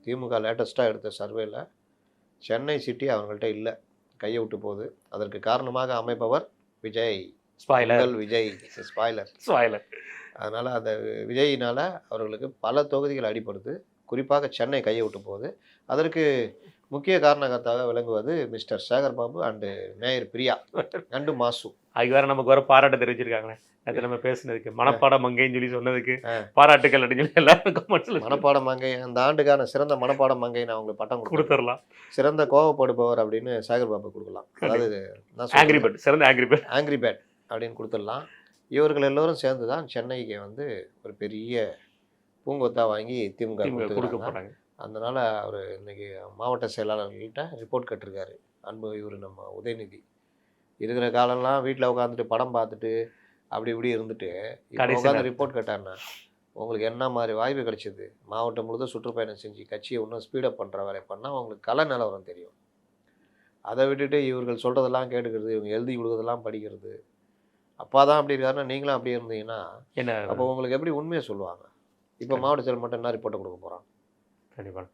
திமுக லேட்டஸ்ட்டாக எடுத்த சர்வேல சென்னை சிட்டி அவங்கள்ட்ட இல்லை, கையை விட்டு போகுது. அதற்கு காரணமாக அமைப்பவர் விஜய். ஸ்பாய்லர் உங்கள் விஜய் ஸ்பாய்லர். ஸ்பாய்லர். அதனால் அந்த விஜயினால் அவர்களுக்கு பல தொகுதிகள் அடிபடுது. குறிப்பாக சென்னை கையை விட்டு போகுது. அதற்கு முக்கிய காரணகர்த்தாக விளங்குவது mister Sekar Babu and mayor Priya and மாசு. அதுக்கு வேற நமக்கு வர பாராட்டு தெரிவிச்சிருக்காங்களே, அது நம்ம பேசுனதுக்கு மனப்பாட மங்கைன்னு சொல்லி சொன்னதுக்கு பாராட்டுகள் அப்படின்னு சொல்லி எல்லாரும் கமெண்ட்ஸ்ல மனப்பாட மங்கை அந்த ஆண்டுக்கான சிறந்த மனப்பாட மங்கை நான் உங்களுக்கு பட்டம் கொடுத்துடலாம். சிறந்த கோவப்படுபவர் அப்படின்னு சேகர் பாபு கொடுக்கலாம். அதாவது ஆங்கிரி பேட், சிறந்த ஆங்கிரி பேட் அப்படின்னு கொடுத்துடலாம். இவர்கள் எல்லோரும் சேர்ந்து தான் சென்னைக்கு வந்து ஒரு பெரிய பூங்கொத்தா வாங்கி திமுக கொடுக்க போகிறாங்க. அதனால் அவர் இன்னைக்கு மாவட்ட செயலாளர்கள்கிட்ட ரிப்போர்ட் கேட்டிருக்காரு. அன்பு இவர் நம்ம உதயநிதி இருக்கிற காலம்லாம் வீட்டில் உட்காந்துட்டு படம் பார்த்துட்டு அப்படி இப்படி இருந்துட்டு உட்காந்து ரிப்போர்ட் கேட்டாருன்னா உங்களுக்கு என்ன மாதிரி வாய்ப்பு கிடைச்சிது? மாவட்டம் முழுதும் சுற்றுப்பயணம் செஞ்சு கட்சியை இன்னும் ஸ்பீடப் பண்ணுற வேலை பண்ணால் உங்களுக்கு கலை நிலவரம் தெரியும். அதை விட்டுட்டு இவர்கள் சொல்கிறதெல்லாம் கேட்டுக்கிறது, இவங்க எழுதி கொடுக்குறதெல்லாம் படிக்கிறது. அப்பா தான் அப்படி இருக்காருன்னா நீங்களும் அப்படி இருந்தீங்கன்னா என்ன அப்போ உங்களுக்கு எப்படி உண்மையை சொல்லுவாங்க? இப்போ மாவட்ட செயல் மட்டும் என்ன ரிப்போர்ட்டை கொடுக்க போகிறான்? கண்டிப்பாக.